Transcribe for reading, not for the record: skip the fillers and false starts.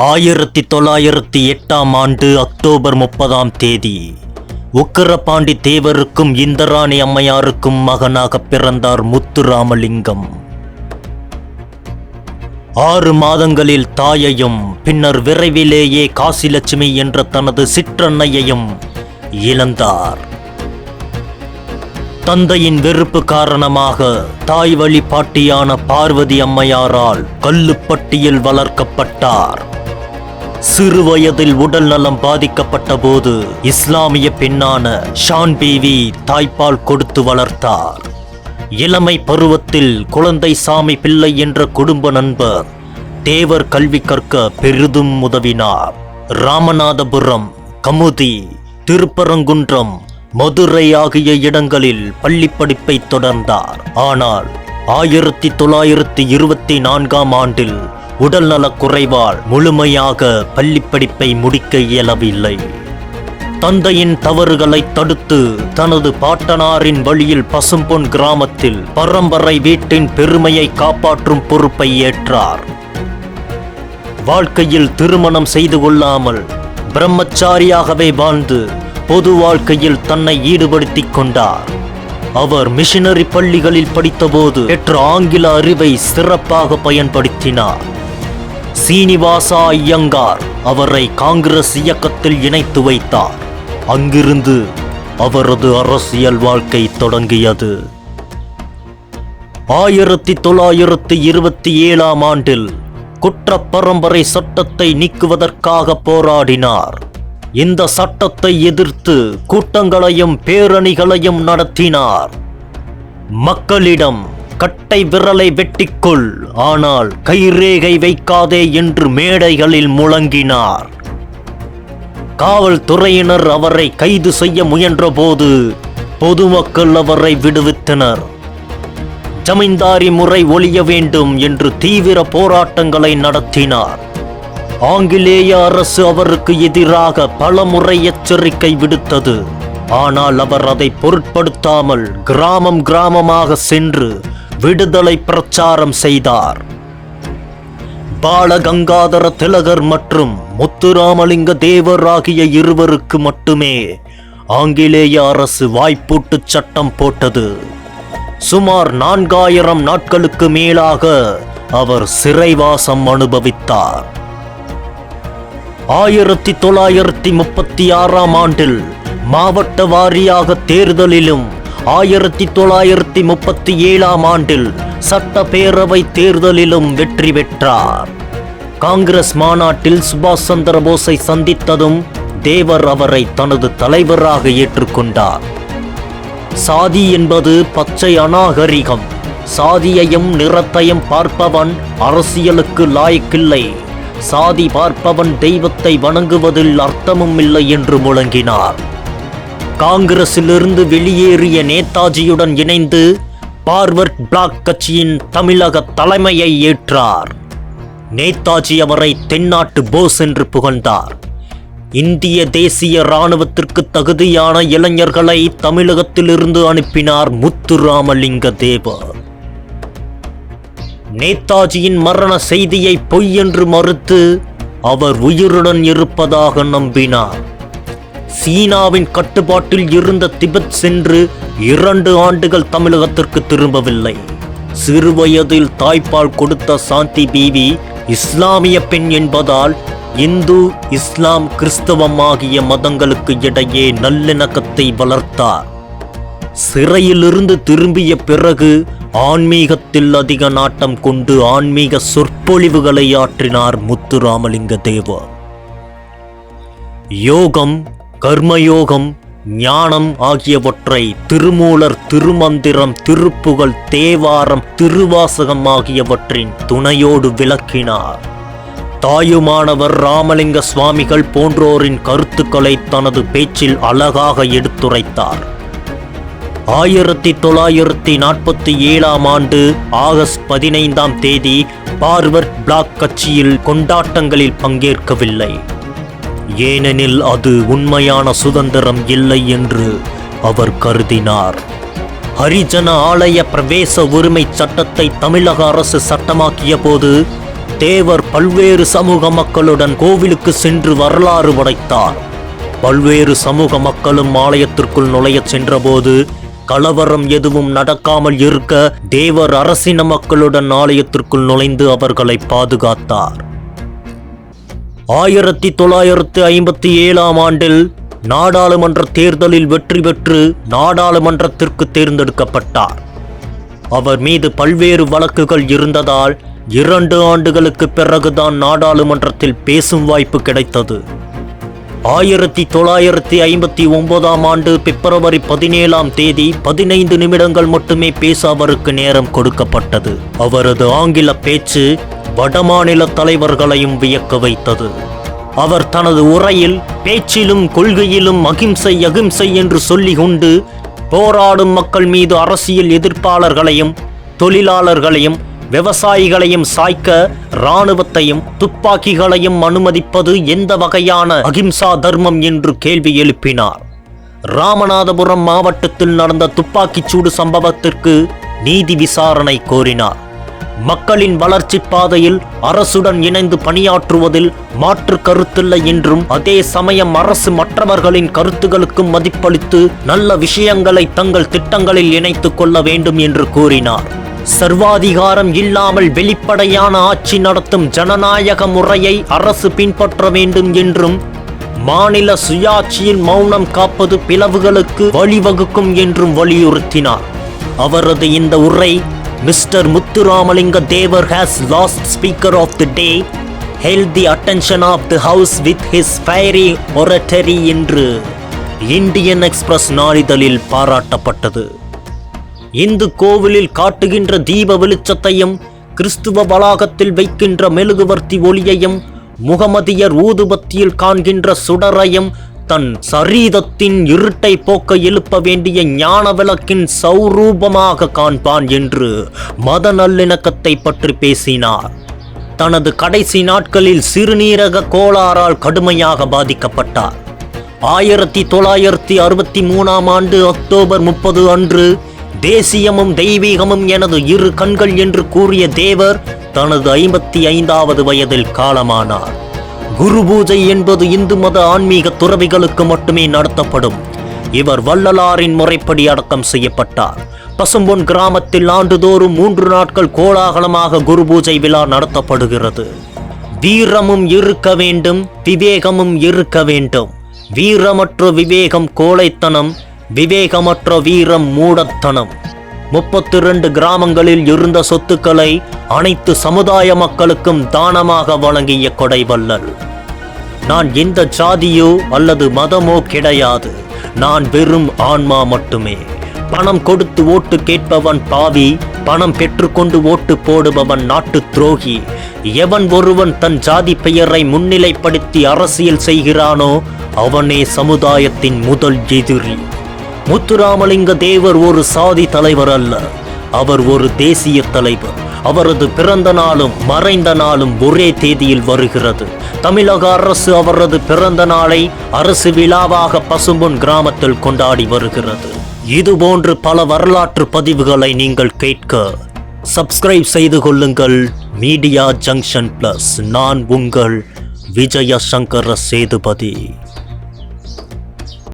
1908 October 30 Ugrapandi தேவருக்கும் Indrani அம்மையாருக்கும் மகனாக பிறந்தார் முத்துராமலிங்கம். 6 மாதங்களில் தாயையும் பின்னர் விரைவிலேயே காசிலட்சுமி என்ற தனது சிற்றன்னையையும் இழந்தார். தந்தையின் வெறுப்பு காரணமாக தாய் வழி பாட்டியான பார்வதி அம்மையாரால் கல்லுப்பட்டியில் வளர்க்கப்பட்டார். சிறு வயதில் உடல் நலம் பாதிக்கப்பட்ட போது இஸ்லாமிய பெண்ணான ஷான் பீவி தாய்ப்பால் கொடுத்து வளர்த்தார். இளமை பருவத்தில் குழந்தை சாமி பிள்ளை என்ற குடும்ப நண்பர் தேவர் கல்வி கற்க பெரிதும் உதவினார். ராமநாதபுரம், கமுதி, திருப்பரங்குன்றம், மதுரை ஆகிய இடங்களில் பள்ளி படிப்பை தொடர்ந்தார். ஆனால் 1924 உடல்நலக் குறைவால் முழுமையாக பள்ளி படிப்பை முடிக்க இயலவில்லை. தந்தையின் தவறுகளை தடுத்து தனது பாட்டனாரின் வழியில் பசும்பொன் கிராமத்தில் பரம்பரை வீட்டின் பெருமையை காப்பாற்றும் பொறுப்பை ஏற்றார். வாழ்க்கையில் திருமணம் செய்து கொள்ளாமல் பிரம்மச்சாரியாகவே வாழ்ந்து பொது வாழ்க்கையில் தன்னை ஈடுபடுத்திக் கொண்டார். அவர் மிஷனரி பள்ளிகளில் படித்தபோது பெற்ற ஆங்கில அறிவை சிறப்பாக பயன்படுத்தினார். சீனிவாசா ஐயங்கார் அவரை காங்கிரஸ் இயக்கத்தில் இணைத்து வைத்தார். அங்கிருந்து அவரது அரசியல் வாழ்க்கை தொடங்கியது. 1927 குற்ற பரம்பரை சட்டத்தை நீக்குவதற்காக போராடினார். இந்த சட்டத்தை எதிர்த்து கூட்டங்களையும் பேரணிகளையும் நடத்தினார். மக்களிடம் கட்டை விரலை வெட்டிக்கொள், ஆனால் கைரேகை வைக்காதே என்று மேடைகளில் முழங்கினார். காவல்துறையினர் அவரை கைது செய்ய முயன்றபோது பொதுமக்கள் அவரை விடுவித்தனர். ஜமீன்தாரி முறை ஒழிய வேண்டும் என்று தீவிர போராட்டங்களை நடத்தினார். ஆங்கிலேய அரசு அவருக்கு எதிராக பலமுறை எச்சரிக்கை விடுத்தது. ஆனால் அவர் அதை பொருட்படுத்தாமல் கிராமம் கிராமமாக சென்று விடுதலை பிரச்சாரம் செய்தார். பாலகங்காதர திலகர் மற்றும் முத்துராமலிங்க தேவர் ஆகிய இருவருக்கு மட்டுமே ஆங்கிலேய அரசு வாய்ப்பூட்டு சட்டம் போட்டது. சுமார் 4000 நாட்களுக்கு மேலாக அவர் சிறைவாசம் அனுபவித்தார். 1936 மாவட்ட வாரியாக தேர்தலிலும் 1937 சட்டப்பேரவை தேர்தலிலும் வெற்றி பெற்றார். காங்கிரஸ் மாநாட்டில் சுபாஷ் சந்திர போஸை சந்தித்ததும் தேவர் அவரை தனது தலைவராக ஏற்றுக்கொண்டார். சாதி என்பது பச்சை அநாகரிகம். சாதியையும் நிறத்தையும் பார்ப்பவன் அரசியலுக்கு லாயக்கில்லை. சாதி பார்ப்பவன் தெய்வத்தை வணங்குவதில் அர்த்தமும் இல்லை என்று முழங்கினார். காங்கிரசிலிருந்து வெளியேறிய நேதாஜியுடன் இணைந்து பார்வர்ட் பிளாக் கட்சியின் தமிழக தலைமையை ஏற்றார். நேதாஜி அவரை தென்னாட்டு போஸ் என்று புகழ்ந்தார். இந்திய தேசிய இராணுவத்திற்கு தகுதியான இளைஞர்களை தமிழகத்திலிருந்து அனுப்பினார் முத்துராமலிங்க தேவர். நேதாஜியின் மரண செய்தியை பொய் என்று மறுத்து அவர் உயிருடன் இருப்பதாக நம்பினார். சீனாவின் கட்டுப்பாட்டில் இருந்த திபெத் சென்று 2 ஆண்டுகள் தமிழகத்திற்கு திரும்பவில்லை. சிறுவயதில் தாய்ப்பால் கொடுத்த சாந்தி பீவி இஸ்லாமிய பெண் என்பதால் இந்து, இஸ்லாம், கிறிஸ்தவம் ஆகிய மதங்களுக்கு இடையே நல்லிணக்கத்தை வளர்த்தார். சிறையிலிருந்து திரும்பிய பிறகு ஆன்மீகத்தில் அதிக நாட்டம் கொண்டு ஆன்மீக சொற்பொழிவுகளை ஆற்றினார் முத்துராமலிங்க தேவர். யோகம், கர்மயோகம், ஞானம் ஆகியவற்றை திருமூலர், திருமந்திரம், திருப்புகழ், தேவாரம், திருவாசகம் ஆகியவற்றின் துணையோடு விளக்கினார். தாயுமானவர் ராமலிங்க சுவாமிகள் போன்றோரின் கருத்துக்களை தனது பேச்சில் அழகாக எடுத்துரைத்தார். 1947 ஆகஸ்ட் 15 பார்வர்ட் பிளாக் கட்சியில் கொண்டாட்டங்களில் பங்கேற்கவில்லை. ஏனெனில் அது உண்மையான சுதந்திரம் இல்லை என்று அவர் கருதினார். ஹரிஜன ஆலய பிரவேச உரிமை சட்டத்தை தமிழக அரசு சட்டமாக்கிய போது தேவர் பல்வேறு சமூக மக்களுடன் கோவிலுக்கு சென்று வரலாறு படைத்தார். பல்வேறு சமூக மக்களும் ஆலயத்திற்குள் நுழையச் சென்றபோது கலவரம் எதுவும் நடக்காமல் இருக்க தேவர் அரசின மக்களுடன் ஆலயத்திற்குள் நுழைந்து அவர்களை பாதுகாத்தார். 1957 ஆண்டில் நாடாளுமன்ற தேர்தலில் வெற்றி பெற்று நாடாளுமன்றத்திற்கு தேர்ந்தெடுக்கப்பட்டார். அவர் மீது பல்வேறு வழக்குகள் இருந்ததால் 2 ஆண்டுகளுக்கு பிறகுதான் நாடாளுமன்றத்தில் பேசும் வாய்ப்பு கிடைத்தது. 1959 ஆண்டு பிப்ரவரி 17 15 நிமிடங்கள் மட்டுமே பேச அவருக்கு நேரம் கொடுக்கப்பட்டது. அவரது ஆங்கில பேச்சு வடமாநில தலைவர்களையும் வியக்க வைத்தது. அவர் தனது உரையில் பேச்சிலும் கொள்கையிலும் அகிம்சை அகிம்சை என்று சொல்லி கொண்டு போராடும் மக்கள் மீது அரசியல் எதிர்ப்பாளர்களையும் தொழிலாளர்களையும் விவசாயிகளையும் சாய்க்க இராணுவத்தையும் துப்பாக்கிகளையும் அனுமதிப்பது எந்த வகையான அகிம்சா தர்மம் என்று கேள்வி எழுப்பினார். ராமநாதபுரம் மாவட்டத்தில் நடந்த துப்பாக்கிச்சூடு சம்பவத்திற்கு நீதி விசாரணை கோரினார். மக்களின் வளர்ச்சி பாதையில் அரசுடன் இணைந்து பணியாற்றுவதில் மாற்று கருத்தில்லை என்றும், அதே சமயம் அரசு மற்றவர்களின் கருத்துகளுக்கும் மதிப்பளித்து நல்ல விஷயங்களை தங்கள் திட்டங்களில் இணைத்துக் கொள்ள வேண்டும் என்று கூறினார். சர்வாதிகாரம் இல்லாமல் வெளிப்படையான ஆட்சி நடத்தும் ஜனநாயக முறையை அரசு பின்பற்ற வேண்டும் என்றும், மாநில சுயாட்சியில் மௌனம் காப்பது பிளவுகளுக்கு வழிவகுக்கும் என்றும் வலியுறுத்தினார். அவரது இந்த உரை Mr. Muthuramalingam Devar has lost Speaker of the Day, held the attention of the House with his fiery oratory என்று இந்தியன் எக்ஸ்பிரஸ் நாளிதழில் பாராட்டப்பட்டது. இந்து கோவிலில் காட்டுகின்ற தீப வெளிச்சத்தையும், கிறிஸ்துவ வளாகத்தில் வைக்கின்ற மெழுகுவர்த்தி ஒளியையும், முகமதியர் ஊதுபத்தியில் காண்கின்ற சுடரையும் தன் சரீரத்தின் இருட்டை போக்க எழுப்ப வேண்டிய ஞான விளக்கின் சௌரூபமாக காண்பான் என்று மத நல்லிணக்கத்தை பற்றி பேசினார். தனது கடைசி நாட்களில் சிறுநீரக கோளாறால் கடுமையாக பாதிக்கப்பட்டார். 1963 ஆண்டு அக்டோபர் 30 அன்று தேசியமும் தெய்வீகமும் எனது இரு கண்கள் என்று கூறிய தேவர் தனது 55வது வயதில் காலமானார். குரு பூஜை என்பது இந்து மத ஆன்மீக துறவிகளுக்கு மட்டுமே நடத்தப்படும். இவர் வள்ளலாரின் முறைப்படி அடக்கம் செய்யப்பட்டார். பசும்பொன் கிராமத்தில் ஆண்டுதோறும் 3 நாட்கள் கோலாகலமாக குரு பூஜை விழா நடத்தப்படுகிறது. வீரமும் இருக்க வேண்டும், விவேகமும் இருக்க வேண்டும். வீரமற்ற விவேகம் கோழைத்தனம், விவேகமற்ற வீரம் மூடத்தனம். 32 கிராமங்களில் இருந்த சொத்துக்களை அனைத்து சமுதாய மக்களுக்கும் தானமாக வழங்கிய கொடைவள்ளல். நான் எந்த ஜாதியோ அல்லது மதமோ கிடையாது. நான் வெறும் ஆன்மா மட்டுமே. பணம் கொடுத்து ஓட்டு கேட்பவன் பாவி, பணம் பெற்றுக்கொண்டு ஓட்டு போடுபவன் நாட்டு துரோகி. எவன் ஒருவன் தன் ஜாதி பெயரை முன்னிலைப்படுத்தி அரசியல் செய்கிறானோ அவனே சமுதாயத்தின் முதல் எதிரி. முத்துராமலிங்க தேவர் ஒரு சாதி தலைவர் அல்ல, அவர் ஒரு தேசிய தலைவர். அவரது பிறந்த நாளும் மறைந்த நாளும் ஒரே தேதியில் வருகிறது. தமிழக அரசு அவரது பிறந்த நாளை அரசு விழாவாக பசும்பொன் கிராமத்தில் கொண்டாடி வருகிறது. இதுபோன்று பல வரலாற்று பதிவுகளை நீங்கள் கேட்க சப்ஸ்கிரைப் செய்து கொள்ளுங்கள் மீடியா ஜங்ஷன் பிளஸ். நான் உங்கள் விஜய சங்கர சேதுபதி.